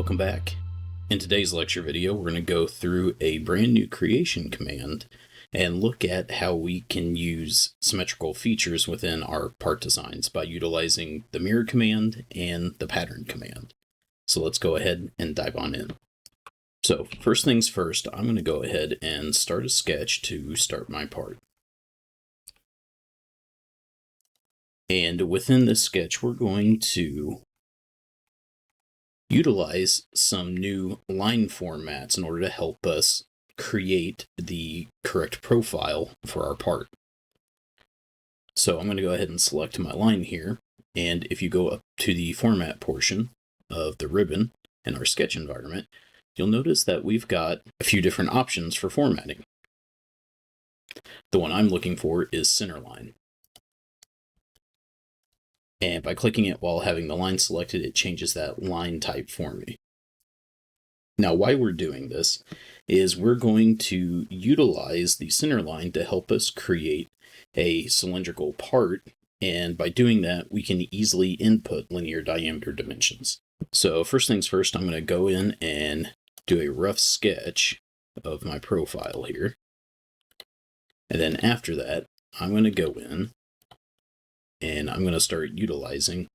Welcome back. In today's lecture video, we're going to go through a brand new creation command and look at how we can use symmetrical features within our part designs by utilizing the mirror command and the pattern command. So let's go ahead and dive on in. So first things first, I'm going to go ahead and start a sketch to start my part. And within this sketch, we're going to utilize some new line formats in order to help us create the correct profile for our part. So I'm going to go ahead and select my line here. And if you go up to the format portion of the ribbon in our sketch environment, you'll notice that we've got a few different options for formatting. The one I'm looking for is centerline. And by clicking it while having the line selected, it changes that line type for me. Now, why we're doing this is we're going to utilize the center line to help us create a cylindrical part. And by doing that, we can easily input linear diameter dimensions. So first things first, I'm going to go in and do a rough sketch of my profile here. And then after that, I'm going to go in and I'm going to start utilizing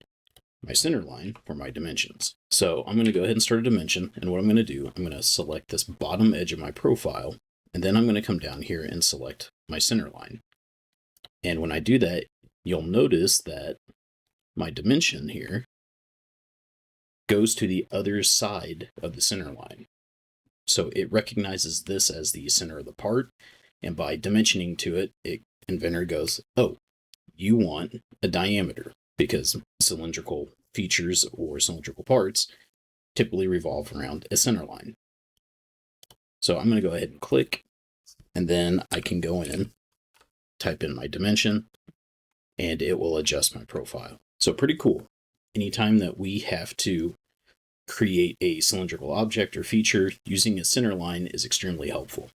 my center line for my dimensions. So I'm going to go ahead and start a dimension, and what I'm going to do, I'm going to select this bottom edge of my profile, and then I'm going to come down here and select my center line. And when I do that, you'll notice that my dimension here goes to the other side of the center line. So it recognizes this as the center of the part, and by dimensioning to it, Inventor goes, oh, you want a diameter, because cylindrical features or cylindrical parts typically revolve around a center line. So I'm going to go ahead and click, and then I can go in, type in my dimension, and it will adjust my profile. So pretty cool. Anytime that we have to create a cylindrical object or feature, using a center line is extremely helpful.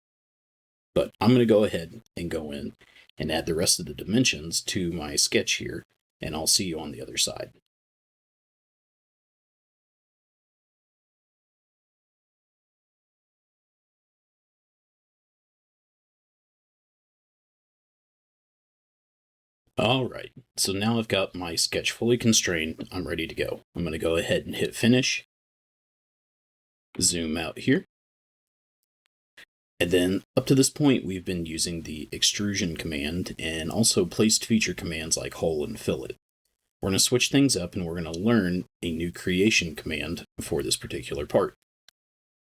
But I'm going to go ahead and go in and add the rest of the dimensions to my sketch here, and I'll see you on the other side. All right, so now I've got my sketch fully constrained. I'm ready to go. I'm going to go ahead and hit finish, zoom out here. And then up to this point, we've been using the extrusion command and also placed feature commands like hole and fillet. We're going to switch things up, and we're going to learn a new creation command for this particular part.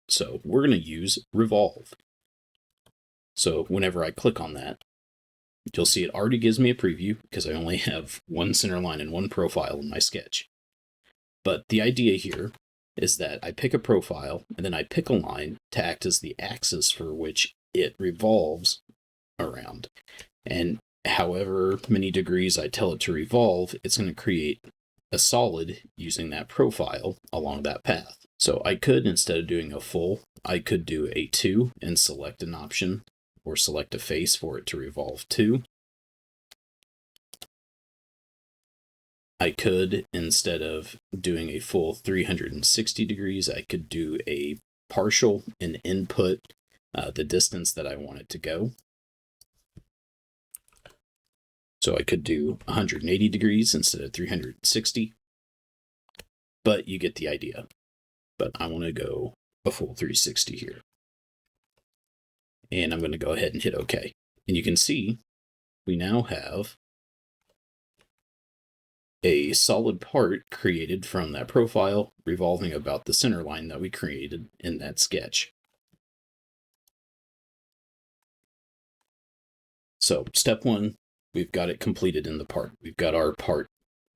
So we're going to use Revolve. So whenever I click on that, you'll see it already gives me a preview because I only have one center line and one profile in my sketch. But the idea here is that I pick a profile, and then I pick a line to act as the axis for which it revolves around. And however many degrees I tell it to revolve, it's going to create a solid using that profile along that path. So I could, instead of doing a full, I could do a 2 and select an option, or select a face for it to revolve to. I could, instead of doing a full 360 degrees, I could do a partial and input the distance that I want it to go. So I could do 180 degrees instead of 360, but you get the idea. But I want to go a full 360 here. And I'm going to go ahead and hit OK. And you can see we now have a solid part created from that profile revolving about the center line that we created in that sketch. So step 1, we've got it completed in the part. We've got our part,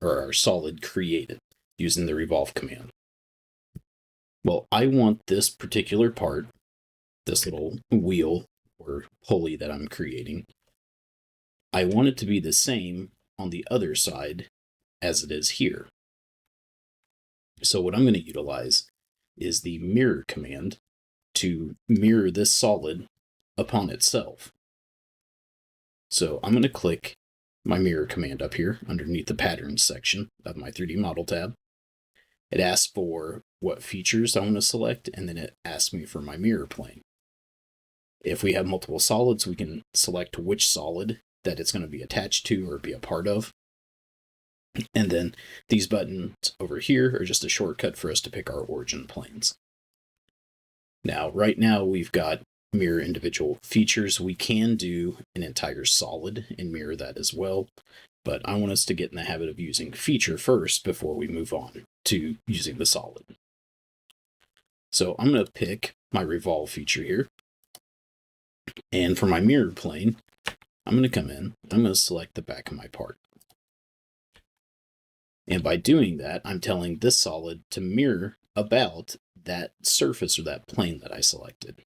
or our solid, created using the Revolve command. Well, I want this particular part, this little wheel or pulley that I'm creating, I want it to be the same on the other side as it is here. So what I'm going to utilize is the mirror command to mirror this solid upon itself. So I'm going to click my mirror command up here underneath the patterns section of my 3D model tab. It asks for what features I want to select, and then it asks me for my mirror plane. If we have multiple solids, we can select which solid that it's going to be attached to or be a part of. And then these buttons over here are just a shortcut for us to pick our origin planes. Now, right now we've got mirror individual features. We can do an entire solid and mirror that as well, but I want us to get in the habit of using feature first before we move on to using the solid. So I'm going to pick my Revolve feature here. And for my mirror plane, I'm going to come in, I'm going to select the back of my part. And by doing that, I'm telling this solid to mirror about that surface or that plane that I selected.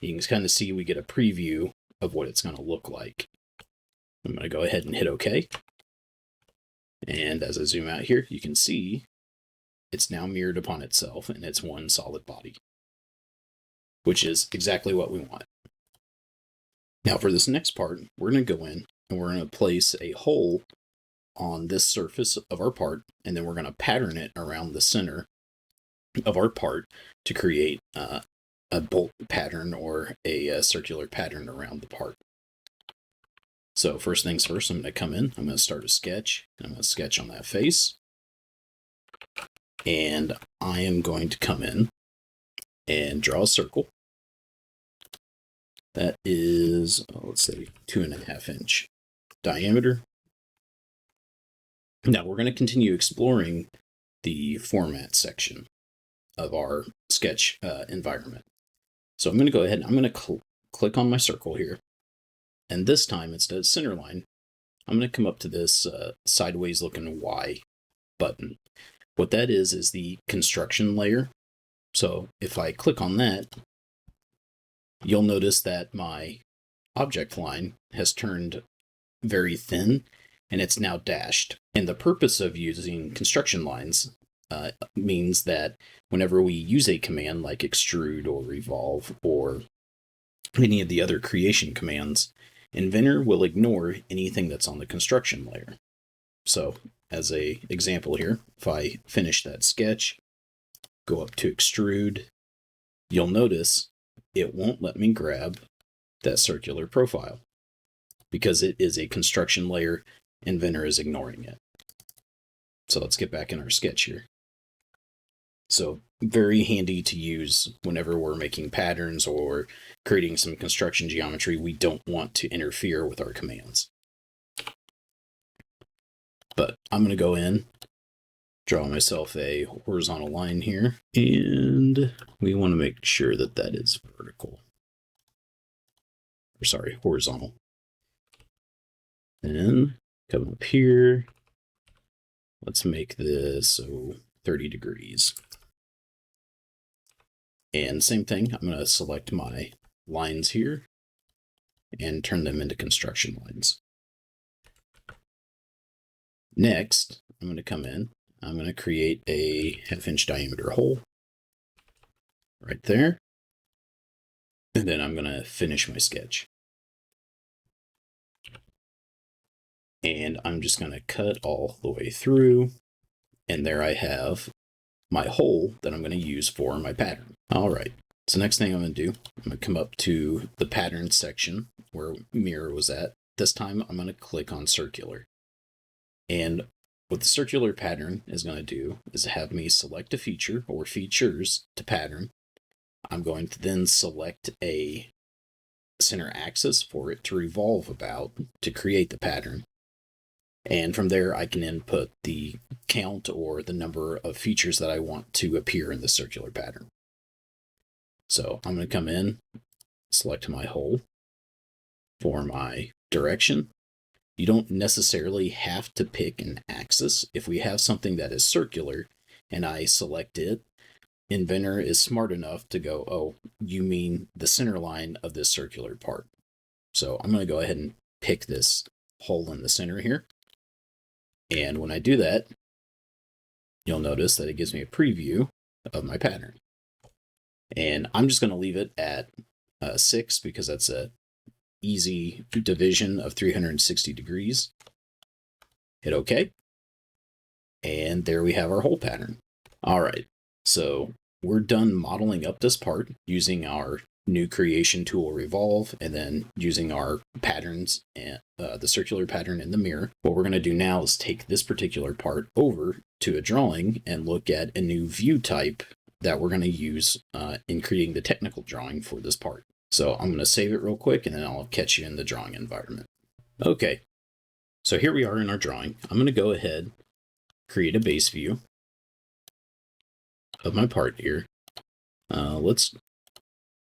You can kind of see we get a preview of what it's going to look like. I'm going to go ahead and hit OK. And as I zoom out here, you can see it's now mirrored upon itself and it's one solid body, which is exactly what we want. Now for this next part, we're going to go in and we're going to place a hole on this surface of our part, and then we're going to pattern it around the center of our part to create a bolt pattern or a circular pattern around the part. So first things first, I'm going to come in, I'm going to start a sketch, and I'm going to sketch on that face. And I am going to come in and draw a circle. That is, let's say, 2.5 inch diameter. Now we're going to continue exploring the format section of our sketch environment. So I'm going to go ahead and I'm going to click on my circle here. And this time, instead of center line, I'm going to come up to this sideways looking Y button. What that is the construction layer. So if I click on that, you'll notice that my object line has turned very thin and it's now dashed. And the purpose of using construction lines means that whenever we use a command like extrude or revolve or any of the other creation commands, Inventor will ignore anything that's on the construction layer. So as an example here, if I finish that sketch, go up to extrude, you'll notice it won't let me grab that circular profile because it is a construction layer. Inventor is ignoring it. So let's get back in our sketch here. So very handy to use whenever we're making patterns or creating some construction geometry. We don't want to interfere with our commands. But I'm going to go in, draw myself a horizontal line here, and we want to make sure that that is vertical. Or sorry, horizontal. Then come up here. Let's make this 30 degrees. And same thing, I'm going to select my lines here and turn them into construction lines. Next, I'm going to come in, I'm going to create a 1/2 inch diameter hole right there. And then I'm going to finish my sketch. And I'm just going to cut all the way through. And there I have my hole that I'm going to use for my pattern. All right. So next thing I'm going to do, I'm going to come up to the pattern section where mirror was at. This time I'm going to click on circular. And what the circular pattern is going to do is have me select a feature or features to pattern. I'm going to then select a center axis for it to revolve about to create the pattern. And from there, I can input the count or the number of features that I want to appear in the circular pattern. So I'm going to come in, select my hole for my direction. You don't necessarily have to pick an axis. If we have something that is circular and I select it, Inventor is smart enough to go, oh, you mean the center line of this circular part. So I'm going to go ahead and pick this hole in the center here. And when I do that, you'll notice that it gives me a preview of my pattern. And I'm just going to leave it at 6 because that's a easy division of 360 degrees. Hit OK. And there we have our hole pattern. All right. So we're done modeling up this part using our new creation tool Revolve, and then using our patterns and the circular pattern in the mirror. What we're going to do now is take this particular part over to a drawing and look at a new view type that we're going to use in creating the technical drawing for this part. So I'm going to save it real quick, and then I'll catch you in the drawing environment. Okay, so here we are in our drawing. I'm going to go ahead, create a base view of my part here. Let's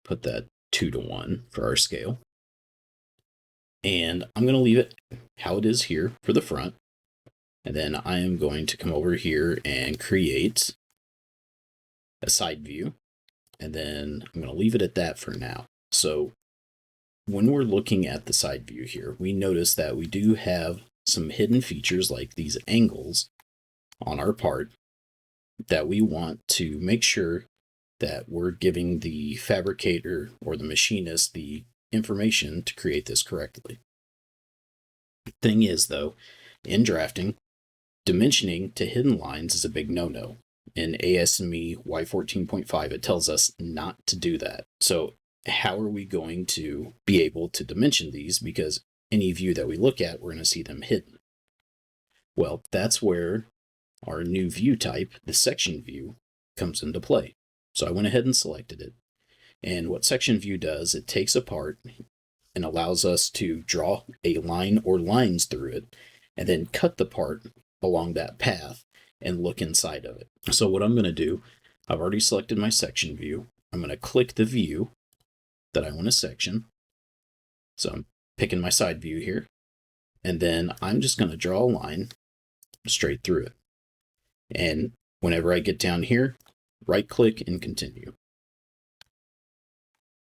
put that 2:1 for our scale. And I'm going to leave it how it is here for the front. And then I am going to come over here and create a side view. And then I'm going to leave it at that for now. So when we're looking at the side view here, we notice that we do have some hidden features like these angles on our part that we want to make sure that we're giving the fabricator or the machinist the information to create this correctly. Thing is, though, in drafting, dimensioning to hidden lines is a big no-no. In ASME Y14.5, it tells us not to do that. So how are we going to be able to dimension these? Because any view that we look at, we're going to see them hidden. Well, that's where our new view type, the section view, comes into play. So I went ahead and selected it. And what section view does, it takes a part and allows us to draw a line or lines through it, and then cut the part along that path and look inside of it. So what I'm going to do, I've already selected my section view. I'm going to click the view that I want to section. So I'm picking my side view here. And then I'm just going to draw a line straight through it. And whenever I get down here, right click and continue.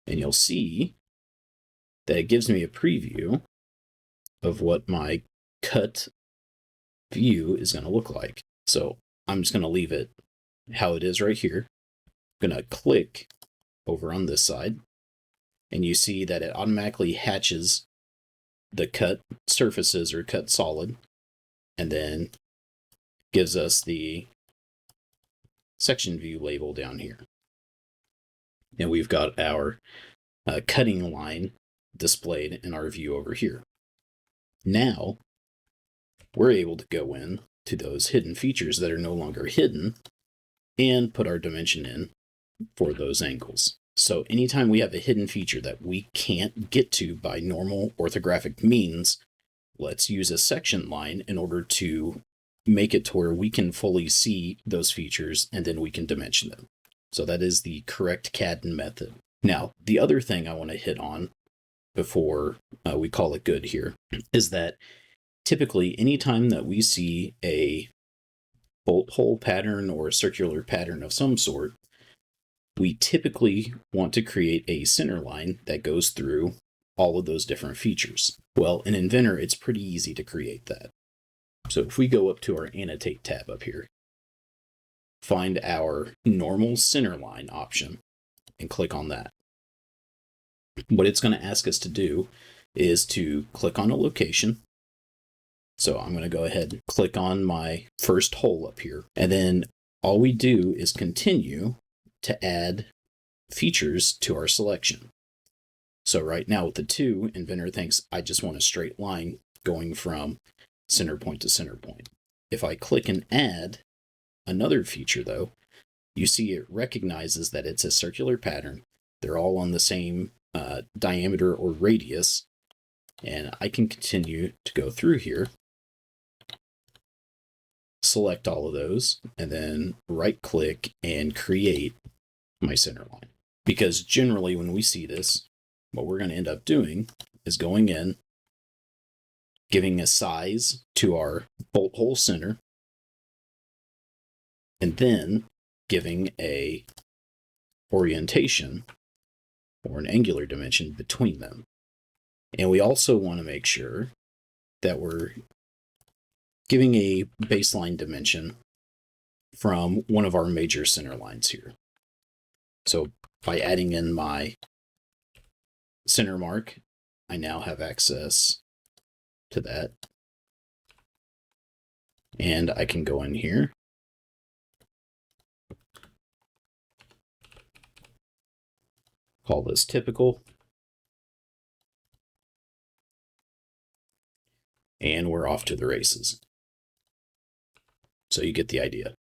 And you'll see that it gives me a preview of what my cut view is going to look like. So I'm just going to leave it how it is right here. I'm going to click over on this side, and you see that it automatically hatches the cut surfaces or cut solid, and then gives us the section view label down here. And we've got our cutting line displayed in our view over here. Now we're able to go in to those hidden features that are no longer hidden and put our dimension in for those angles. So anytime we have a hidden feature that we can't get to by normal orthographic means, let's use a section line in order to make it to where we can fully see those features, and then we can dimension them. So that is the correct CAD method. Now, the other thing I want to hit on before we call it good here is that typically anytime that we see a bolt hole pattern or a circular pattern of some sort, we typically want to create a center line that goes through all of those different features. Well, in Inventor, it's pretty easy to create that. So if we go up to our Annotate tab up here, find our normal center line option and click on that. What it's going to ask us to do is to click on a location. So I'm going to go ahead and click on my first hole up here. And then all we do is continue to add features to our selection. So right now with the 2, Inventor thinks I just want a straight line going from center point to center point. If I click and add another feature though, you see it recognizes that it's a circular pattern. They're all on the same diameter or radius, and I can continue to go through here, select all of those, and then right click and create my center line. Because generally when we see this, what we're going to end up doing is going in, giving a size to our bolt hole center, and then giving a orientation or an angular dimension between them. And we also want to make sure that we're giving a baseline dimension from one of our major center lines here. So by adding in my center mark, I now have access to that. And I can go in here Call this typical. And we're off to the races. So you get the idea.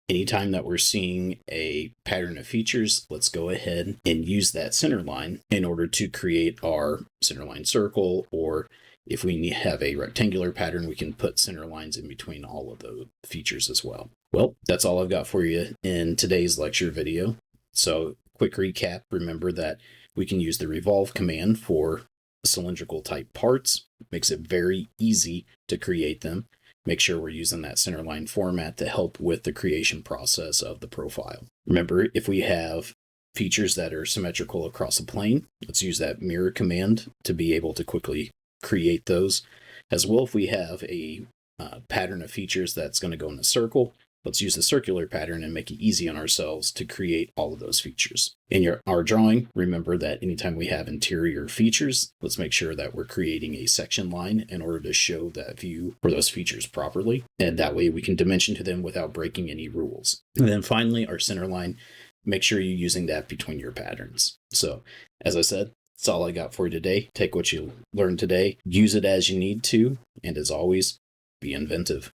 Anytime that we're seeing a pattern of features, let's go ahead and use that center line in order to create our centerline circle, or if we have a rectangular pattern, we can put center lines in between all of the features as well. Well, that's all I've got for you in today's lecture video. So quick recap, remember that we can use the Revolve command for cylindrical type parts. Makes it very easy to create them. Make sure we're using that centerline format to help with the creation process of the profile. Remember, if we have features that are symmetrical across a plane, let's use that mirror command to be able to quickly create those. As well, if we have a pattern of features that's going to go in a circle, let's use the circular pattern and make it easy on ourselves to create all of those features. In our drawing, remember that anytime we have interior features, let's make sure that we're creating a section line in order to show that view for those features properly. And that way we can dimension to them without breaking any rules. And then finally, our center line, make sure you're using that between your patterns. So as I said, that's all I got for you today. Take what you learned today, use it as you need to, and as always, be inventive.